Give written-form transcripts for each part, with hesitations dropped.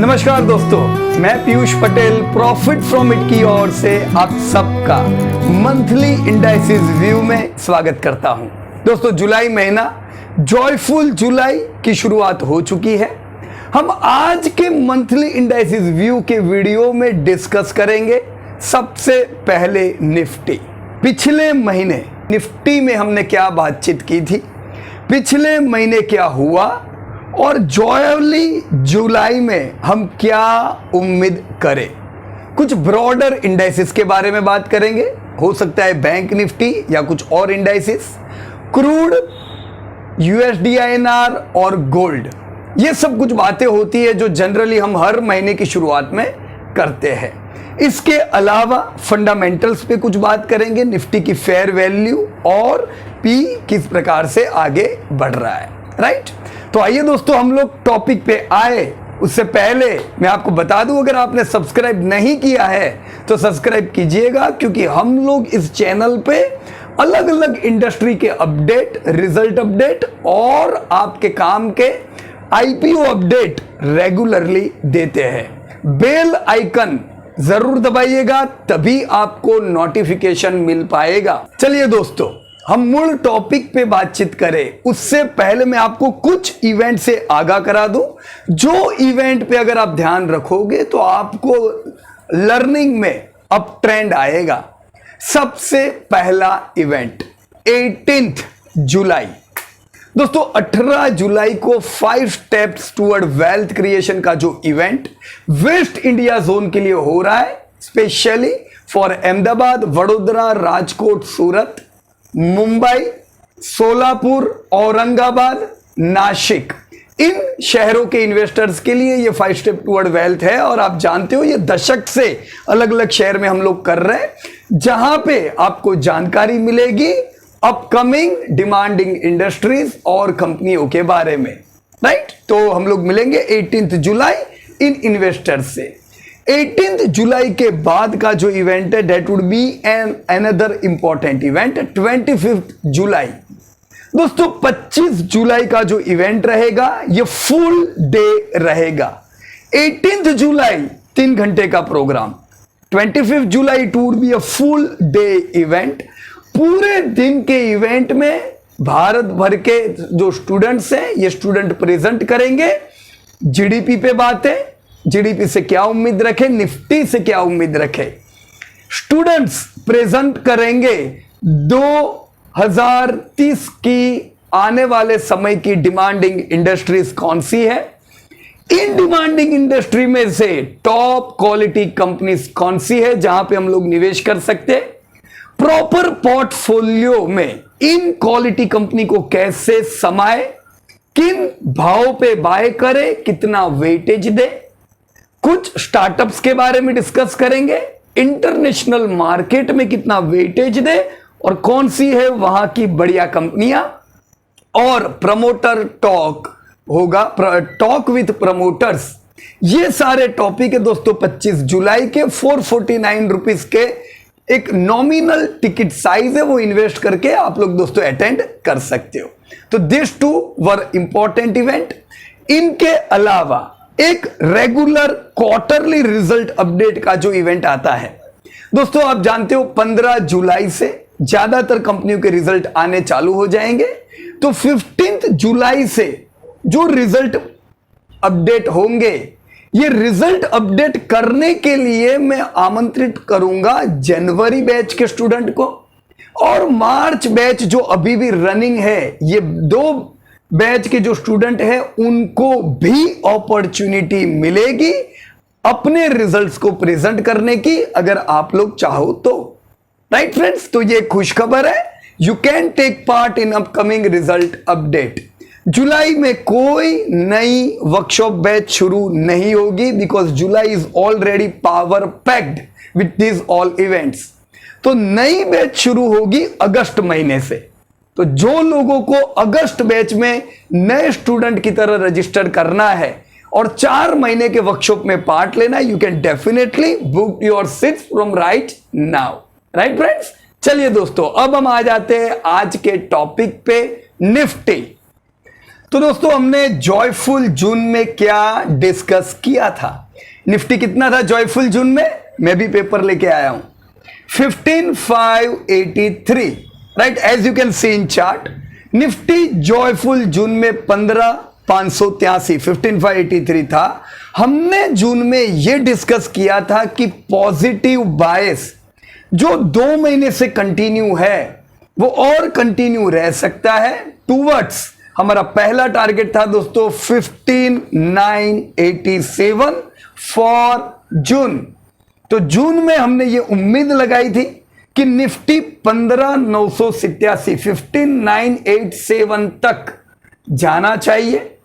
नमस्कार दोस्तों, मैं Piyush Patel profit from it की ओर से आप सबका मंथली इंडाइसिस व्यू में स्वागत करता हूं। दोस्तों, जुलाई महीना जॉयफुल जुलाई की शुरुआत हो चुकी है। हम आज के मंथली इंडाइसिस व्यू के वीडियो में डिस्कस करेंगे सबसे पहले निफ्टी। पिछले महीने निफ्टी में हमने क्या बातचीत की थी, पिछले महीने क्या हुआ और जुलाई में हम क्या उम्मीद करें। कुछ ब्रॉडर इंडाइसिस के बारे में बात करेंगे, हो सकता है बैंक निफ्टी या कुछ और इंडाइसिस, क्रूड, यूएसडी INR और गोल्ड। ये सब कुछ बातें होती है जो जनरली हम हर महीने की शुरुआत में करते हैं। इसके अलावा फंडामेंटल्स पे कुछ बात करेंगे, निफ्टी की फेयर वैल्यू और पी किस प्रकार से आगे बढ़ रहा है, राइट। तो आइए दोस्तों, हम लोग टॉपिक पे आए। उससे पहले मैं आपको बता दूं, अगर आपने सब्सक्राइब नहीं किया है तो सब्सक्राइब कीजिएगा, क्योंकि हम लोग इस चैनल पे अलग अलग इंडस्ट्री के अपडेट, रिजल्ट अपडेट और आपके काम के IPO अपडेट रेगुलरली देते हैं। बेल आइकन जरूर दबाइएगा, तभी आपको नोटिफिकेशन मिल पाएगा। चलिए दोस्तों, हम मूल टॉपिक पे बातचीत करें उससे पहले मैं आपको कुछ इवेंट से आगाह करा दूं, जो इवेंट पे अगर आप ध्यान रखोगे तो आपको लर्निंग में अप ट्रेंड आएगा। सबसे पहला इवेंट 18 जुलाई। दोस्तों, 18 जुलाई को 5 स्टेप्स टुवर्ड वेल्थ क्रिएशन का जो इवेंट वेस्ट इंडिया जोन के लिए हो रहा है, स्पेशली फॉर अहमदाबाद, वडोदरा, राजकोट, सूरत, मुंबई, सोलापुर, औरंगाबाद, नासिक, इन शहरों के इन्वेस्टर्स के लिए ये 5 स्टेप टुवर्ड वेल्थ है। और आप जानते हो, ये दशक से अलग अलग शहर में हम लोग कर रहे हैं, जहां पे आपको जानकारी मिलेगी अपकमिंग डिमांडिंग इंडस्ट्रीज और कंपनियों के बारे में, राइट। तो हम लोग मिलेंगे 18 जुलाई इन इन्वेस्टर्स से। 18 जुलाई के बाद का जो इवेंट है, that would be another important event 25 जुलाई। दोस्तों, 25 जुलाई का जो इवेंट रहेगा ये फुल डे रहेगा। 18 जुलाई 3 घंटे का प्रोग्राम, 25 जुलाई it would be a full day event. पूरे दिन के इवेंट में भारत भर के जो स्टूडेंट्स हैं, ये स्टूडेंट प्रेजेंट करेंगे। जीडीपी पे बातें, जीडीपी से क्या उम्मीद रखें, निफ्टी से क्या उम्मीद रखें, स्टूडेंट्स प्रेजेंट करेंगे 2030 की आने वाले समय की डिमांडिंग इंडस्ट्रीज कौन सी है, इन डिमांडिंग इंडस्ट्री में से टॉप क्वालिटी कंपनीज कौन सी है जहां पे हम लोग निवेश कर सकते हैं, प्रॉपर पोर्टफोलियो में इन क्वालिटी कंपनी को कैसे समाये, किन भाव पे बाय करे, कितना वेटेज दे, कुछ स्टार्टअप्स के बारे में डिस्कस करेंगे, इंटरनेशनल मार्केट में कितना वेटेज दे और कौन सी है वहां की बढ़िया कंपनियां, और प्रमोटर टॉक होगा, टॉक विथ प्रमोटर्स। ये सारे टॉपिक है दोस्तों 25 जुलाई के। 449 रुपीज के एक नॉमिनल टिकट साइज है, वो इन्वेस्ट करके आप लोग दोस्तों अटेंड कर सकते हो। तो this two were important event. इनके अलावा एक रेगुलर क्वार्टरली रिजल्ट अपडेट का जो इवेंट आता है दोस्तों, आप जानते हो 15 जुलाई से ज्यादातर कंपनियों के रिजल्ट आने चालू हो जाएंगे। तो 15 जुलाई से जो रिजल्ट अपडेट होंगे, ये रिजल्ट अपडेट करने के लिए मैं आमंत्रित करूंगा जनवरी बैच के स्टूडेंट को, और मार्च बैच जो अभी भी रनिंग है, ये 2 बैच के जो स्टूडेंट हैं उनको भी अपॉर्चुनिटी मिलेगी अपने रिजल्ट्स को प्रेजेंट करने की, अगर आप लोग चाहो तो, राइट फ्रेंड्स। तो ये खुशखबर है, you can take part in upcoming result update. जुलाई में कोई नई वर्कशॉप बैच शुरू नहीं होगी, because July is already power packed with this all events. तो नई बैच शुरू होगी अगस्त महीने से। तो जो लोगों को अगस्त बैच में नए स्टूडेंट की तरह रजिस्टर करना है और 4 महीने के वर्कशॉप में पार्ट लेना है, you can definitely book your seats from right now, right friends. चलिए दोस्तों, अब हम आ जाते हैं आज के टॉपिक पे, निफ्टी। तो दोस्तों हमने जॉयफुल जून में क्या डिस्कस किया था? निफ्टी कितना था जॉयफुल जून में? मैं भी पेपर लेके आया हूं, 15,583, right, as you can see in chart. Nifty joyful June में 15,583, 15,583 था। हमने जून में यह डिस्कस किया था कि पॉजिटिव बायस जो 2 महीने से कंटिन्यू है वो और कंटिन्यू रह सकता है टूवर्ड्स, हमारा पहला टारगेट था दोस्तों 15,987 फॉर जून। तो जून में हमने ये उम्मीद लगाई थी कि निफ्टी 15,987, 15,987 तक जाना चाहिए।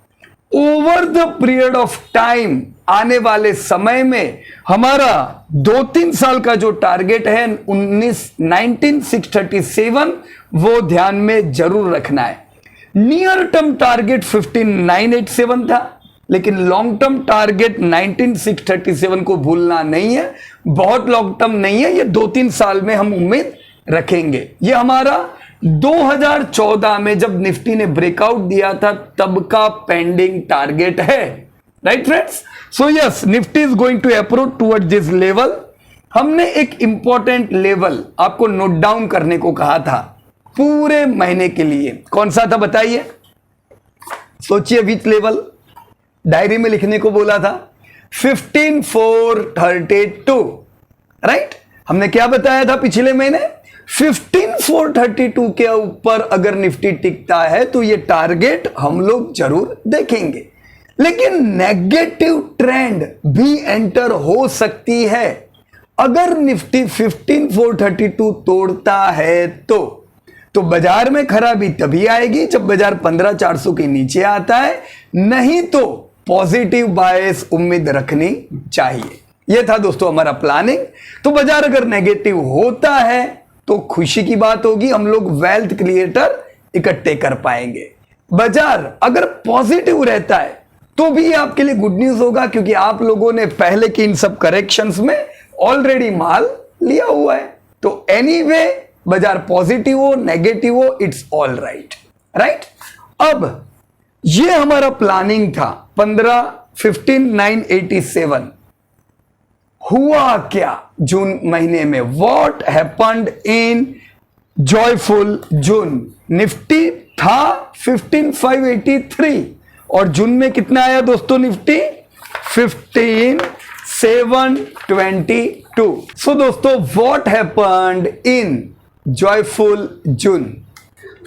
Over the period of time, आने वाले समय में हमारा 2-3 साल का जो टारगेट है 19,637, वो ध्यान में जरूर रखना है। नियर टर्म टारगेट 15,987 था, लेकिन लॉन्ग टर्म टारगेट 19,637 को भूलना नहीं है। बहुत लॉन्ग टर्म नहीं है, ये 2-3 साल में हम उम्मीद रखेंगे। ये हमारा 2014 में जब निफ्टी ने ब्रेकआउट दिया था तब का पेंडिंग टारगेट है, right friends. So yes, Nifty is going to approach toward this level. हमने एक इंपॉर्टेंट लेवल आपको नोट डाउन करने को कहा था पूरे महीने के लिए। कौन सा था बताइए? सोचिए, विच लेवल? डायरी में लिखने को बोला था 15,432, राइट। हमने क्या बताया था पिछले महीने? 15,432 के ऊपर अगर निफ्टी टिकता है तो ये टारगेट हम लोग जरूर देखेंगे, लेकिन नेगेटिव ट्रेंड भी एंटर हो सकती है। अगर निफ्टी 15,432 तोड़ता है तो बाजार में खराबी तभी आएगी जब बाजार 15,400 के नीचे आता है, नहीं तो पॉजिटिव बायस उम्मीद रखनी चाहिए। यह था दोस्तों हमारा प्लानिंग। तो बाजार अगर नेगेटिव होता है तो खुशी की बात होगी, हम लोग वेल्थ क्रिएटर इकट्ठे कर पाएंगे। बाजार अगर पॉजिटिव रहता है तो भी आपके लिए गुड न्यूज होगा, क्योंकि आप लोगों ने पहले के इन सब करेक्शंस में ऑलरेडी माल लिया हुआ है। तो एनीवे, बाजार पॉजिटिव हो नेगेटिव हो, इट्स ऑल राइट, राइट। अब ये हमारा प्लानिंग था 15,987। हुआ क्या जून महीने में? What happened in joyful June? Nifty था 15,583 और जून में कितना आया दोस्तों निफ्टी? 15,722। सो दोस्तों, व्हाट हैपेंड इन जॉयफुल जून?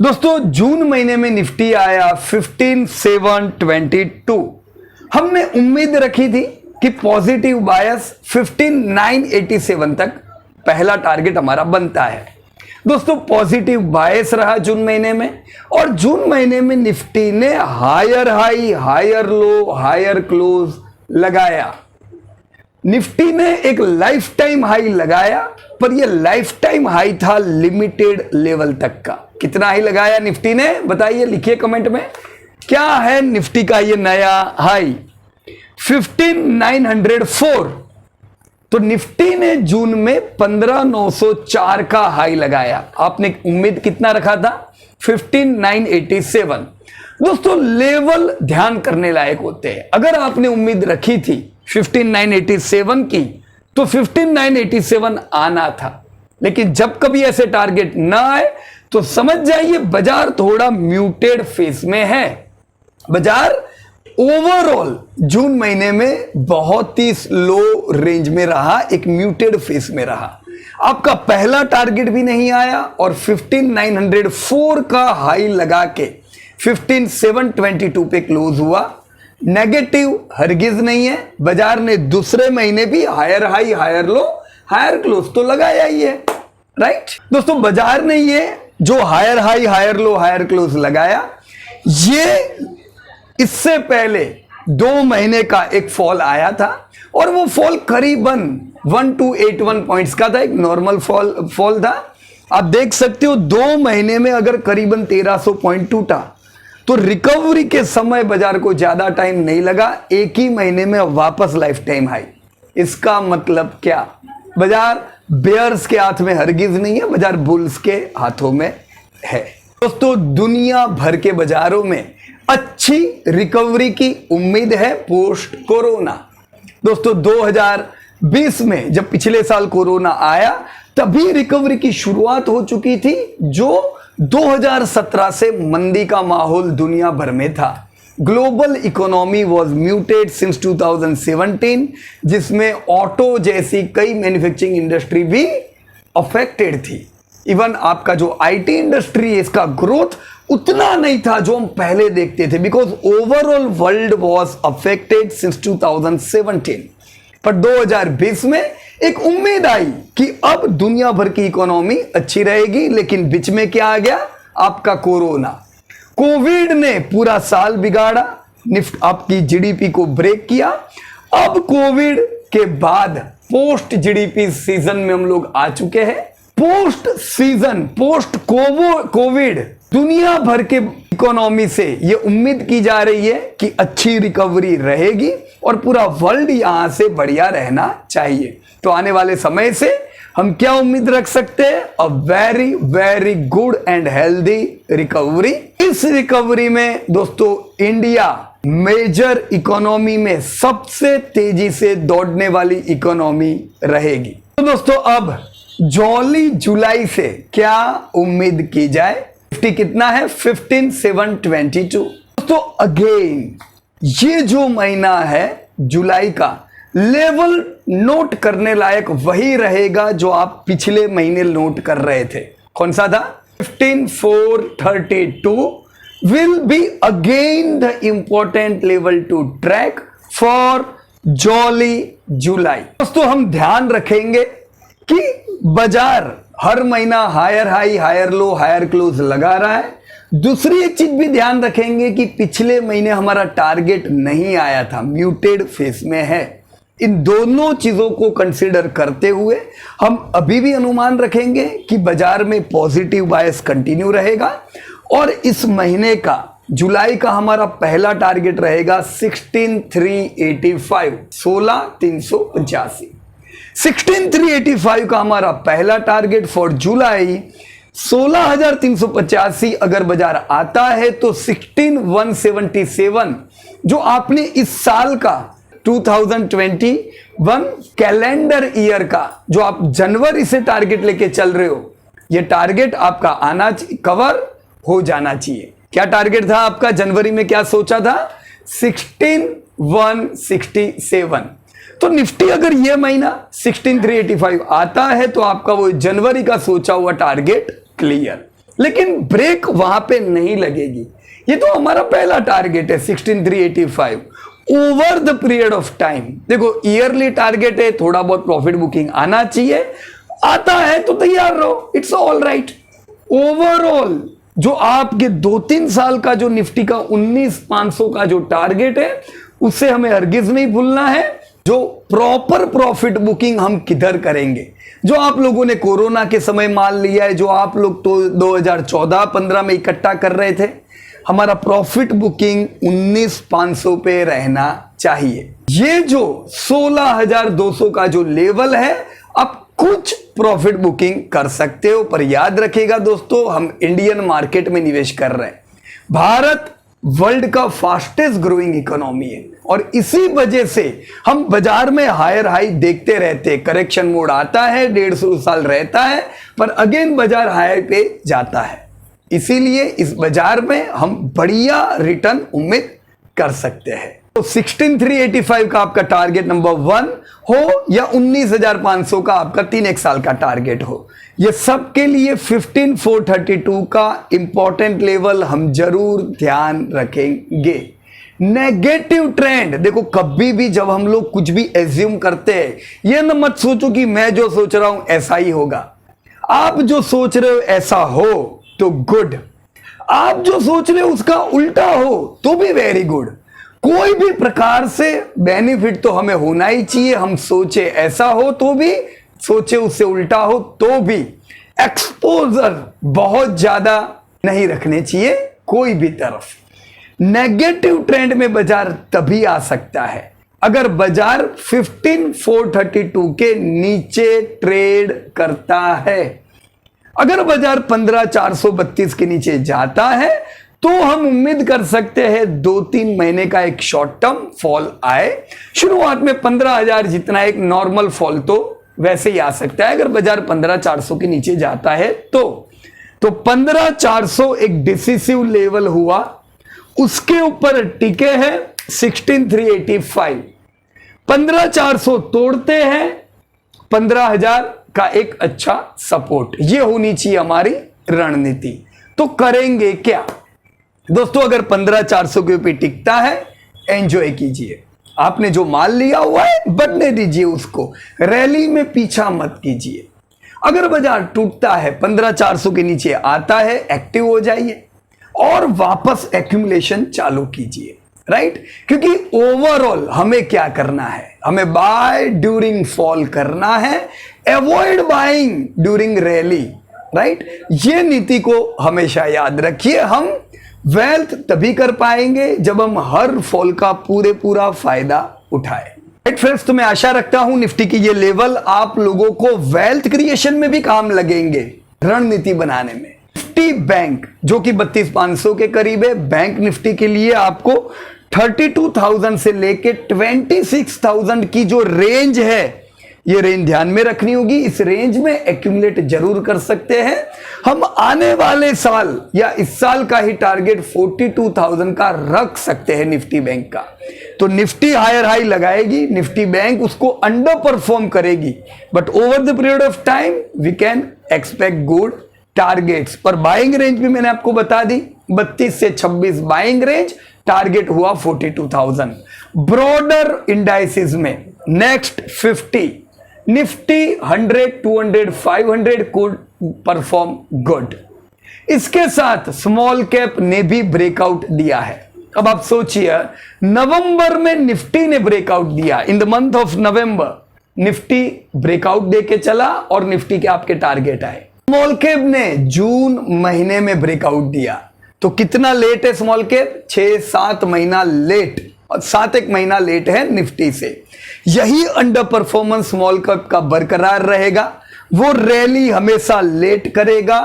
दोस्तों जून महीने में निफ्टी आया 15,722। हमने उम्मीद रखी थी कि पॉजिटिव बायस 15,987 तक पहला टारगेट हमारा बनता है। दोस्तों पॉजिटिव बायस रहा जून महीने में, और जून महीने में निफ्टी ने higher high, higher low, higher close लगाया। निफ्टी ने एक लाइफ टाइम हाई लगाया, पर यह लाइफ टाइम हाई था लिमिटेड लेवल तक का। कितना हाई लगाया निफ्टी ने? बताइए, लिखिए कमेंट में, क्या है निफ्टी का ये नया हाई? 15,904। तो निफ्टी ने जून में 15,904 का हाई लगाया। आपने उम्मीद कितना रखा था? 15,987। दोस्तों लेवल ध्यान करने लायक होते हैं। अगर आपने उम्मीद रखी थी 15,987 की, तो 15,987 आना था, लेकिन जब कभी ऐसे टारगेट ना आए तो समझ जाइए बाजार थोड़ा म्यूटेड फेस में है। बाजार ओवरऑल जून महीने में बहुत ही लो रेंज में रहा, एक म्यूटेड फेस में रहा। आपका पहला टारगेट भी नहीं आया और 15,904 का हाई लगा के 15,722 पे क्लोज हुआ। नेगेटिव हरगिज नहीं है। बाजार ने दूसरे महीने भी higher high, higher low, higher close तो लगाया ही है, राइट। दोस्तों बाजार ने ये जो higher high, higher low, higher close लगाया, ये इससे पहले 2 महीने का एक फॉल आया था, और वो फॉल करीबन 1281 पॉइंट्स का था। एक नॉर्मल फॉल था। आप देख सकते हो 2 महीने में अगर करीबन 1300 पॉइंट टूटा, तो रिकवरी के समय बाजार को ज्यादा टाइम नहीं लगा, एक ही महीने में वापस लाइफ टाइम हाई। इसका मतलब क्या? बाजार बेयर्स के हाथ में हरगिज नहीं है, बाजार बुल्स के हाथों में है। दोस्तों दुनिया भर के बाजारों में अच्छी रिकवरी की उम्मीद है पोस्ट कोरोना। दोस्तों 2020 में जब पिछले साल कोरोना आया तभी रिकवरी की शुरुआत हो चुकी थी, जो 2017 से मंदी का माहौल दुनिया भर में था। Global economy was muted since 2017, जिसमें ऑटो जैसी कई मैन्युफैक्चरिंग इंडस्ट्री भी अफेक्टेड थी। इवन आपका जो आईटी इंडस्ट्री है, इसका ग्रोथ उतना नहीं था जो हम पहले देखते थे, because overall world was affected since 2017। पर 2020 में एक उम्मीद आई कि अब दुनिया भर की इकोनॉमी अच्छी रहेगी, लेकिन बीच में क्या आ गया? आपका कोरोना। कोविड ने पूरा साल बिगाड़ा, आपकी जीडीपी को ब्रेक किया। अब कोविड के बाद पोस्ट जीडीपी सीजन में हम लोग आ चुके हैं। पोस्ट सीजन, पोस्ट कोविड दुनिया भर के इकोनॉमी से ये उम्मीद की जा रही है कि अच्छी रिकवरी रहेगी और पूरा वर्ल्ड यहां से बढ़िया रहना चाहिए। तो आने वाले समय से हम क्या उम्मीद रख सकते हैं? A very very good and healthy recovery. इस रिकवरी में दोस्तों इंडिया मेजर इकोनॉमी में सबसे तेजी से दौड़ने वाली इकोनॉमी रहेगी। तो दोस्तों अब जुलाई से क्या उम्मीद की जाए? निफ्टी कितना है? 15,722। दोस्तों अगेन ये जो महीना है जुलाई का, लेवल नोट करने लायक वही रहेगा जो आप पिछले महीने नोट कर रहे थे। कौन सा था? 15,432 will be again the important level to track for जुलाई। दोस्तों हम ध्यान रखेंगे कि बाजार हर महीना higher high, higher low, higher close लगा रहा है। दूसरी एक चीज भी ध्यान रखेंगे कि पिछले महीने हमारा टारगेट नहीं आया था, म्यूटेड फेस में है। इन दोनों चीजों को कंसीडर करते हुए हम अभी भी अनुमान रखेंगे कि बाजार में पॉजिटिव बायस कंटिन्यू रहेगा और इस महीने का जुलाई का हमारा पहला टारगेट रहेगा 16,385, 16,385। 16,385 का हमारा पहला टारगेट फॉर जुलाई। 16,385 अगर बाजार आता है तो 16,177 जो आपने इस साल का 2021 कैलेंडर ईयर का जो आप जनवरी से टारगेट लेके चल रहे हो, ये टारगेट आपका आना कवर हो जाना चाहिए। क्या टारगेट था आपका? जनवरी में क्या सोचा था? 16,167। तो निफ्टी अगर ये महीना 16,385 आता है तो आपका वो जनवरी का सोचा हुआ टारगेट क्लियर। लेकिन ब्रेक वहां पे नहीं लगेगी। ये तो हमारा पहला टारगेट है 16,385 over the period of time. देखो ईयरली टारगेट है, थोड़ा बहुत प्रॉफिट बुकिंग आना चाहिए, आता है तो तैयार रहो, इट्स ऑल राइट। ओवरऑल जो आपके 2-3 साल का जो निफ्टी का 19,500 का जो टारगेट है, उससे हमें हरगिज नहीं भूलना है। जो प्रॉपर प्रॉफिट बुकिंग हम किधर करेंगे? जो आप लोगों ने कोरोना के समय माल लिया है, जो आप लोग तो 2014-15 में इकट्ठा कर रहे थे, हमारा प्रॉफिट बुकिंग 19,500 पे रहना चाहिए। ये जो 16,200 का जो लेवल है, आप कुछ प्रॉफिट बुकिंग कर सकते हो, पर याद रखिएगा दोस्तों हम इंडियन मार्केट में निवेश कर रहे हैं। भारत वर्ल्ड का फास्टेस्ट ग्रोइंग इकोनॉमी है और इसी वजह से हम बाजार में हायर हाई देखते रहते हैं। करेक्शन मोड आता है, 150 साल रहता है, पर अगेन बाजार हायर पे जाता है। इसीलिए इस बाजार में हम बढ़िया रिटर्न उम्मीद कर सकते हैं। तो 16,385 का आपका टारगेट नंबर 1 हो या 19,500 का आपका 3 साल का टारगेट हो, ये सब के लिए 15,432 का इंपॉर्टेंट लेवल हम जरूर ध्यान रखेंगे। नेगेटिव ट्रेंड, देखो कभी भी जब हम लोग कुछ भी एज्यूम करते हैं, ये न मत सोचो कि मैं जो सोच रहा हूं ऐसा ही होगा। आप जो सोच रहे हो ऐसा हो तो गुड, आप जो सोच रहे हो उसका उल्टा हो तो भी वेरी गुड। कोई भी प्रकार से बेनिफिट तो हमें होना ही चाहिए। हम सोचे ऐसा हो तो भी, सोचे उससे उल्टा हो तो भी। एक्सपोजर बहुत ज्यादा नहीं रखने चाहिए कोई भी तरफ। नेगेटिव ट्रेंड में बाजार तभी आ सकता है अगर बाजार 15,432 के नीचे ट्रेड करता है। अगर बाजार 15,432 के नीचे जाता है तो हम उम्मीद कर सकते हैं 2-3 महीने का एक शॉर्ट टर्म फॉल आए। शुरुआत में 15,000 जितना एक नॉर्मल फॉल तो वैसे ही आ सकता है अगर बाजार 15,400 के नीचे जाता है तो 15,400 एक डिसिसिव लेवल हुआ, उसके ऊपर टिके हैं 16,385। 15,400 तोड़ते हैं 15,000 का एक अच्छा सपोर्ट, ये होनी चाहिए हमारी रणनीति। तो करेंगे क्या दोस्तों? अगर 15,400 के ऊपर टिकता है एंजॉय कीजिए, आपने जो माल लिया हुआ है बढ़ने दीजिए उसको, रैली में पीछा मत कीजिए। अगर बाजार टूटता है 15,400 के नीचे आता है, एक्टिव हो जाइए और वापस एक्यूमुलेशन चालू कीजिए, राइट? क्योंकि ओवरऑल हमें क्या करना है, हमें बाय ड्यूरिंग फॉल करना है, avoid buying during rally, right? ये नीति को हमेशा याद रखिए। हम वेल्थ तभी कर पाएंगे जब हम हर फॉल का पूरा फायदा उठाए, राइट फ्रेंड्स? तो मैं आशा रखता हूं निफ्टी की ये लेवल आप लोगों को वेल्थ क्रिएशन में भी काम लगेंगे, रणनीति बनाने में। निफ्टी बैंक जो कि 32,500 के करीब है, बैंक निफ्टी के लिए आपको 32,000 से लेके 26,000 की जो रेंज है, ये रेंज ध्यान में रखनी होगी। इस रेंज में एक्यूमुलेट जरूर कर सकते हैं। हम आने वाले साल या इस साल का ही टारगेट 42,000 का रख सकते हैं निफ्टी बैंक का। तो निफ्टी हायर हाई लगाएगी, निफ्टी बैंक उसको अंडर परफॉर्म करेगी, but over the period of time we can expect good targets. पर बाइंग रेंज भी मैंने आपको बता दी, 32 से 26 बाइंग रेंज, टारगेट हुआ 42,000। ब्रॉडर इंडाइसिस में next 50 Nifty 100, 200, 500 could perform good. इसके साथ स्मॉल कैप ने भी ब्रेकआउट दिया है। अब आप सोचिए, नवंबर में निफ्टी ने ब्रेकआउट दिया, in the month of November Nifty breakout देके चला और निफ्टी के आपके टारगेट आए। स्मॉल कैप ने जून महीने में ब्रेकआउट दिया, तो कितना लेट है स्मॉल कैप? 6-7 महीना लेट, और 7-1 महीना लेट है निफ्टी से। यही अंडर परफॉर्मेंस स्मॉल कैप का बरकरार रहेगा। वो रैली हमेशा लेट करेगा,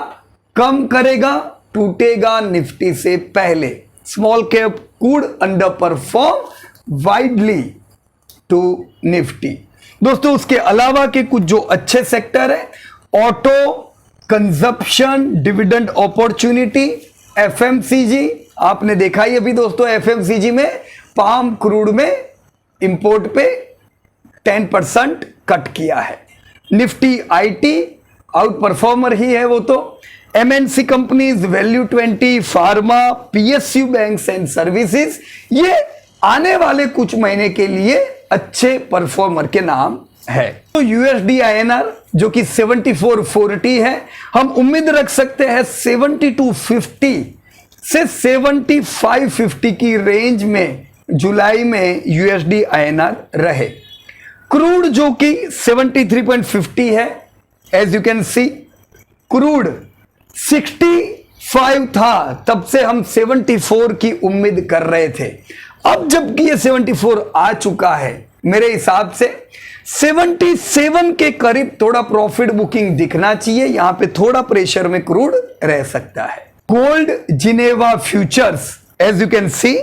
कम करेगा, टूटेगा निफ्टी से पहले। Small cap could underperform widely to Nifty. दोस्तों उसके अलावा के कुछ जो अच्छे सेक्टर है, auto, consumption, dividend opportunity, FMCG, आपने देखा ही अभी दोस्तों एफएमसीजी में पाम क्रूड में इंपोर्ट पे 10% कट किया है। निफ्टी आईटी आउट परफॉर्मर ही है वो तो। MNC companies, value 20, pharma, PSU banks and services, ये आने वाले कुछ महीने के लिए अच्छे परफॉर्मर के नाम है। तो यूएसडी आईएनआर जो कि 74.40 है, हम उम्मीद रख सकते हैं 72.50 से 75.50 की रेंज में जुलाई में यूएसडी आईएनआर रहे। क्रूड जो कि 73.50 है, as you can see crude 65 था, तब से हम 74 की उम्मीद कर रहे थे। अब जबकि ये 74 आ चुका है, मेरे हिसाब से 77 के करीब थोड़ा प्रॉफिट बुकिंग दिखना चाहिए। यहां पे थोड़ा प्रेशर में क्रूड रह सकता है। Gold Geneva futures, as you can see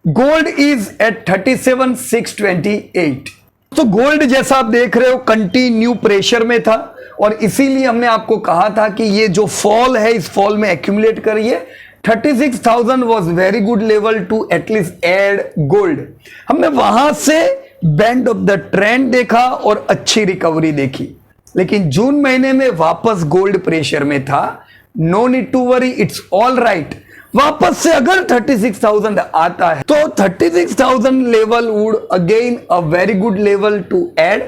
gold is at 37,628। तो गोल्ड जैसा आप देख रहे हो कंटिन्यू प्रेशर में था, और इसीलिए हमने आपको कहा था कि ये जो फॉल है इस फॉल में एक्यूमुलेट करिए। 36,000 was very good level to at least add gold. हमने वहां से बैंड ऑफ द ट्रेंड देखा और अच्छी रिकवरी देखी, लेकिन जून महीने में वापस गोल्ड प्रेशर में था। No need to worry, it's all right. वापस से अगर 36,000 आता है तो 36,000 level would again a very good level to add.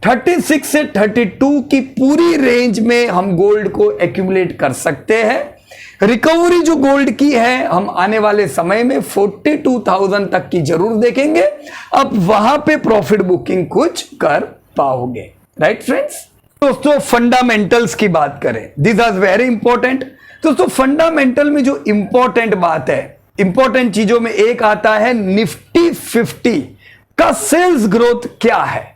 36 से 32 की पूरी रेंज में हम गोल्ड को एक्यूमुलेट कर सकते हैं। रिकवरी जो गोल्ड की है हम आने वाले समय में 42,000 तक की जरूर देखेंगे। अब वहां पे प्रॉफिट बुकिंग कुछ कर पाओगे, राइट फ्रेंड्स? दोस्तों फंडामेंटल्स की बात करें, दिस आर वेरी इंपॉर्टेंट। दोस्तों फंडामेंटल में जो इंपॉर्टेंट बात है, इंपॉर्टेंट चीजों में एक आता है निफ्टी 50 का सेल्स ग्रोथ क्या है।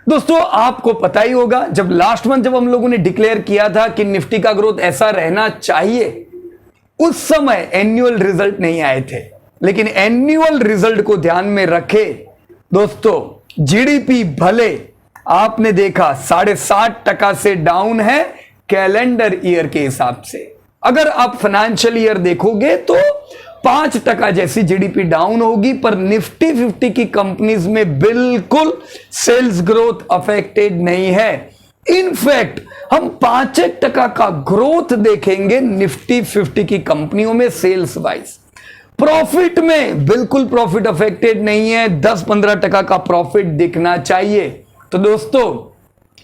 दोस्तों आपको पता ही होगा, जब लास्ट मंथ जब हम लोगों ने डिक्लेयर किया था कि निफ्टी का ग्रोथ ऐसा रहना चाहिए उस समय एनुअल रिजल्ट नहीं आए थे, लेकिन एनुअल रिजल्ट को ध्यान में रखे दोस्तों, जीडीपी भले आपने देखा 7.5% से डाउन है कैलेंडर ईयर के हिसाब से। अगर आप फाइनेंशियल ईयर देखोगे तो 5% जैसी जीडीपी डाउन होगी, पर निफ्टी 50 की कंपनीज में बिल्कुल सेल्स ग्रोथ अफेक्टेड नहीं है। इनफैक्ट हम 5% का ग्रोथ देखेंगे निफ्टी 50 की कंपनियों में सेल्स वाइज। प्रॉफिट में बिल्कुल प्रॉफिट अफेक्टेड नहीं है, 10-15% का प्रॉफिट दिखना चाहिए। तो दोस्तों,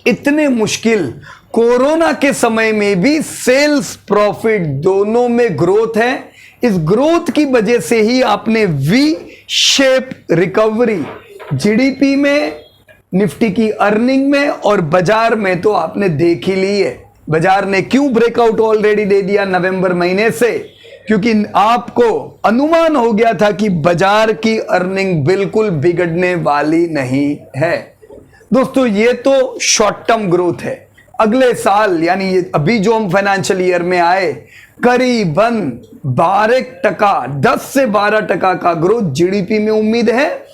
इतने मुश्किल कोरोना के समय में भी सेल्स प्रॉफिट दोनों में ग्रोथ है। इस ग्रोथ की वजह से ही आपने वी शेप रिकवरी जीडीपी में, निफ्टी की अर्निंग में और बाजार में तो आपने देख ही ली है। बाजार ने क्यों ब्रेकआउट ऑलरेडी दे दिया नवंबर महीने से? क्योंकि आपको अनुमान हो गया था कि बाजार की अर्निंग बिल्कुल बिगड़ने वाली नहीं है। दोस्तों, ये तो शॉर्ट टर्म ग्रोथ है। अगले साल यानी अभी जो हम फाइनेंशियल ईयर में आए, करीबन 12%, 10 से 12% का ग्रोथ जीडीपी में उम्मीद है।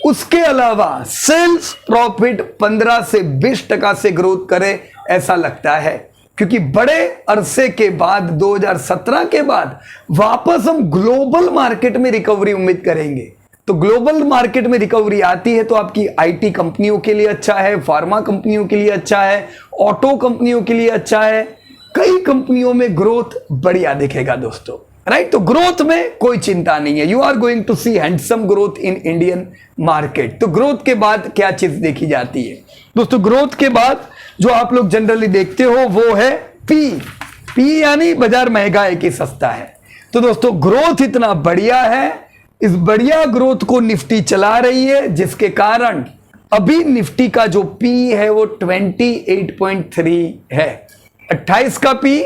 उसके अलावा सेल्स प्रॉफिट 15 से 20% से ग्रोथ करे ऐसा लगता है, क्योंकि बड़े अरसे के बाद 2017 के बाद वापस हम ग्लोबल मार्केट में रिकवरी उम्मीद करेंगे। तो ग्लोबल मार्केट में रिकवरी आती है तो आपकी आईटी कंपनियों के लिए अच्छा है, फार्मा कंपनियों के लिए अच्छा है, ऑटो कंपनियों के लिए अच्छा है, कई कंपनियों में ग्रोथ बढ़िया दिखेगा दोस्तों, राइट। तो ग्रोथ में कोई चिंता नहीं है। You are going to see handsome growth in Indian market. तो ग्रोथ के बाद क्या चीज देखी जाती है दोस्तों? ग्रोथ के बाद जो आप लोग जनरली देखते हो वो है पी यानी बाजार महंगा है कि सस्ता है। तो दोस्तों, ग्रोथ इतना बढ़िया है, इस बढ़िया ग्रोथ को निफ्टी चला रही है, जिसके कारण अभी निफ्टी का जो पी है वो 28.3 है। 28 का पी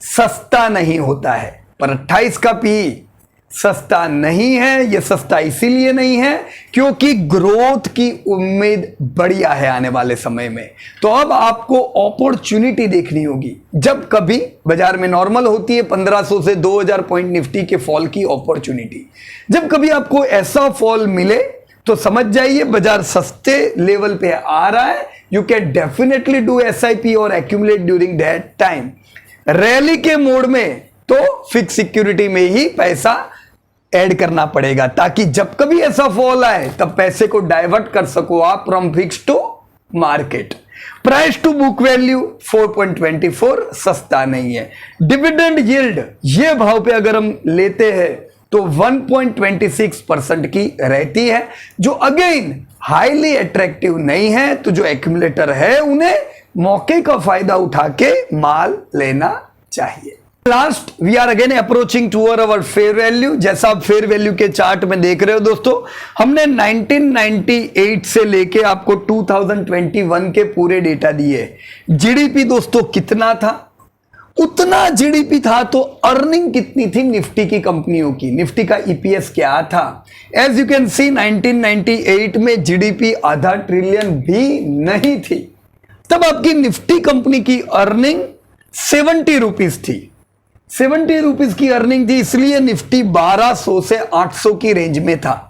सस्ता नहीं होता है, पर 28 का पी सस्ता नहीं है। यह सस्ता इसीलिए नहीं है क्योंकि ग्रोथ की उम्मीद बढ़िया है आने वाले समय में। तो अब आपको अपॉर्चुनिटी देखनी होगी। जब कभी बाजार में नॉर्मल होती है 1500 से 2000 पॉइंट निफ्टी के फॉल की अपॉर्चुनिटी, जब कभी आपको ऐसा फॉल मिले तो समझ जाइए बाजार सस्ते लेवल पे आ रहा है। You can definitely do SIP और accumulate during that time. Rally के मोड में तो फिक्स सिक्योरिटी में ही पैसा ऐड करना पड़ेगा, ताकि जब कभी ऐसा फॉल आए तब पैसे को डाइवर्ट कर सको आप from fix to market. Price to book value 4.24 सस्ता नहीं है। डिविडेंड यील्ड ये भाव पे अगर हम लेते हैं तो 1.26% की रहती है, जो अगेन हाईली अट्रैक्टिव नहीं है। तो जो एक्यूमुलेटर है उन्हें मौके का फायदा उठा के माल लेना चाहिए। Last we are again approaching toward our fair value. जैसा आप फेयर वैल्यू के चार्ट में देख रहे हो दोस्तों, हमने 1998 से लेके आपको 2021 के पूरे डेटा दिए। जीडीपी दोस्तों कितना था? उतना जीडीपी था, तो अर्निंग कितनी थी निफ्टी की कंपनियों की? निफ्टी का ईपीएस क्या था? एज यू कैन सी 1998 में जीडीपी आधा ट्रिलियन भी नहीं थी। तब आपकी निफ्टी कंपनी की अर्निंग 70 रुपीज थी। 70 रुपीज की अर्निंग थी, इसलिए निफ्टी 1200 से 800 की रेंज में था।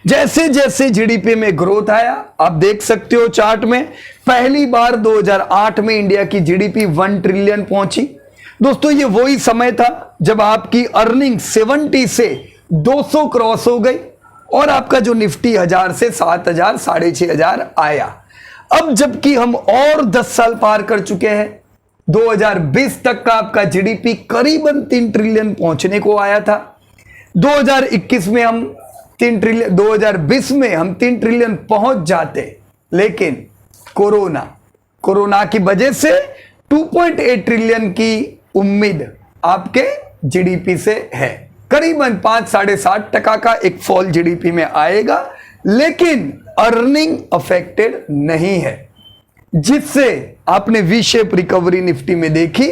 जैसे जैसे जीडीपी में ग्रोथ आया, आप देख सकते हो चार्ट में, पहली बार 2008 में इंडिया की जीडीपी 1 ट्रिलियन पहुंची। दोस्तों, ये वही समय था जब आपकी अर्निंग 70 से 200 क्रॉस हो गई और आपका जो निफ्टी 1000 से 7000, 6500 आया। अब जबकि हम और 10 साल पार कर चुके हैं, 2020 तक का आपका जीडीपी करीबन 3 ट्रिलियन पहुंचने को आया था। 2021 में हम 3 ट्रिलियन, 2020 में हम 3 ट्रिलियन पहुंच जाते, लेकिन कोरोना की वजह से 2.8 ट्रिलियन की उम्मीद आपके जीडीपी से है। करीबन 5-7.5% का एक फॉल जीडीपी में आएगा, लेकिन अर्निंग अफेक्टेड नहीं है, जिससे आपने वी शेप रिकवरी निफ्टी में देखी।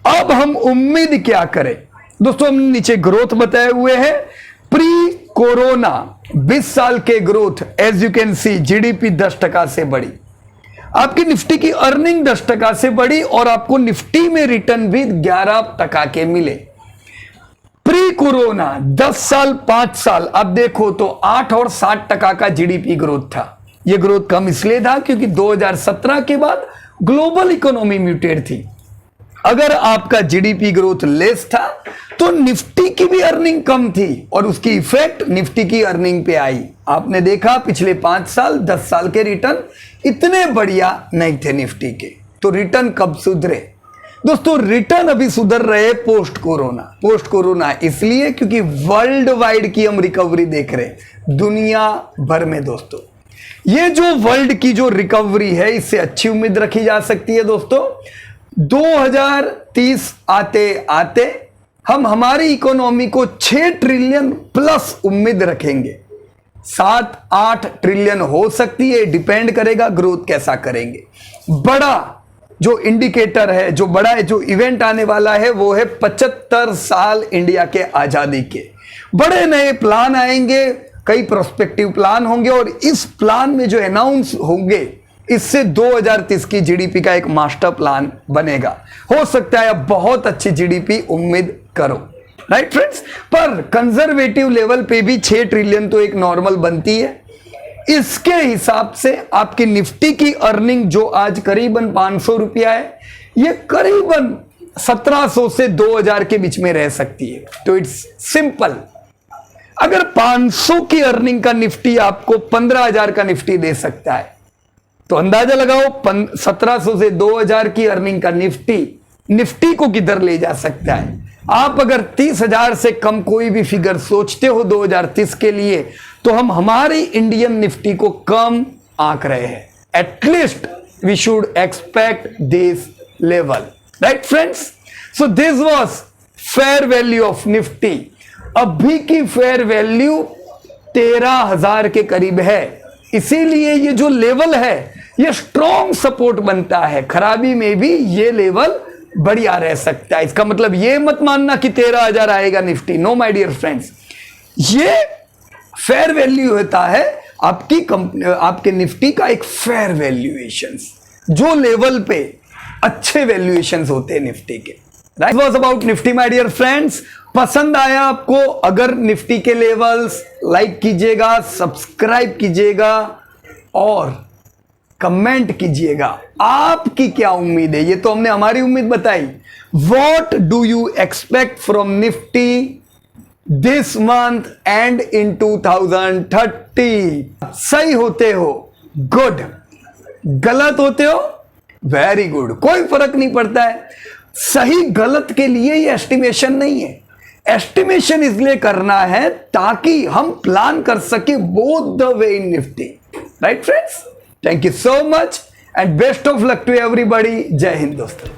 अब हम उम्मीद क्या करें दोस्तों? हमने नीचे ग्रोथ बताए हुए हैं। प्री कोरोना 20 साल के growth, as you can see, GDP 10% से बढ़ी, आपकी निफ्टी की अर्निंग 10% से बढ़ी और आपको निफ्टी में रिटर्न भी 11% के मिले। प्री कोरोना 10 साल 5 साल अब देखो तो 8 और 60% का जीडीपी ग्रोथ था। यह ग्रोथ कम इसलिए था क्योंकि 2017 के बाद ग्लोबल इकोनॉमी म्यूटेड थी। अगर आपका जीडीपी ग्रोथ लेस था तो निफ्टी की भी अर्निंग कम थी और उसकी इफेक्ट निफ्टी की अर्निंग पे आई। आपने देखा पिछले 5 साल 10 साल के रिटर्न इतने बढ़िया नहीं थे निफ्टी के। तो रिटर्न कब सुधरे दोस्तों? रिटर्न अभी सुधर रहे पोस्ट कोरोना इसलिए क्योंकि वर्ल्ड वाइड की हम रिकवरी देख रहे हैं दुनिया भर में। दोस्तों ये जो वर्ल्ड की जो रिकवरी है इससे अच्छी उम्मीद रखी जा सकती है। दोस्तों 2030 आते आते हम हमारी इकोनॉमी को 6 ट्रिलियन प्लस उम्मीद रखेंगे। 7-8 ट्रिलियन हो सकती है, डिपेंड करेगा ग्रोथ कैसा करेंगे। बड़ा जो इंडिकेटर है, जो बड़ा जो इवेंट आने वाला है वो है 75 साल इंडिया के आजादी के। बड़े नए प्लान आएंगे, कई प्रोस्पेक्टिव प्लान होंगे और इस प्लान में जो अनाउंस होंगे इससे 2030 की जीडीपी का एक मास्टर प्लान बनेगा। हो सकता है बहुत अच्छी जीडीपी उम्मीद करो, राइट फ्रेंड्स। पर कंजर्वेटिव लेवल पे भी 6 ट्रिलियन तो एक नॉर्मल बनती है। इसके हिसाब से आपकी निफ्टी की अर्निंग जो आज करीबन 500 रुपया है, ये करीबन 1700 से 2000 के बीच में रह सकती है। तो इट्स सिंपल, अगर 500 की अर्निंग का निफ्टी आपको 15,000 का निफ्टी दे सकता है तो अंदाजा लगाओ 1700 से 2000 की अर्निंग का निफ्टी को किधर ले जा सकता है। आप अगर 30,000 से कम कोई भी फिगर सोचते हो 2030 के लिए तो हम हमारी इंडियन निफ्टी को कम आंक रहे हैं। At least we should expect this level, right friends. So this was fair value of Nifty. अभी की फेयर वैल्यू 13,000 के करीब है, इसीलिए ये जो लेवल है ये स्ट्रॉन्ग सपोर्ट बनता है। खराबी में भी ये लेवल बढ़िया रह सकता है। इसका मतलब ये मत मानना कि 13,000 आएगा Nifty. No my dear friends, ये फेयर वैल्यू होता है आपके निफ्टी का एक फेयर वैल्यूएशंस, जो लेवल पे अच्छे वैल्यूएशंस होते हैं निफ्टी के। Right, was about Nifty my dear friends. पसंद आया आपको? अगर निफ्टी के लेवल्स लाइक कीजिएगा, सब्सक्राइब कीजिएगा और कमेंट कीजिएगा आपकी क्या उम्मीद है। ये तो हमने हमारी उम्मीद बताई। What do you expect from Nifty this month and in 2030? सही होते हो गुड, गलत होते हो वेरी गुड, कोई फर्क नहीं पड़ता है। सही गलत के लिए ये एस्टिमेशन नहीं है। एस्टिमेशन इसलिए करना है ताकि हम प्लान कर सके both the way in Nifty, right friends. Thank you so much and best of luck to everybody. जय हिंद दोस्तों।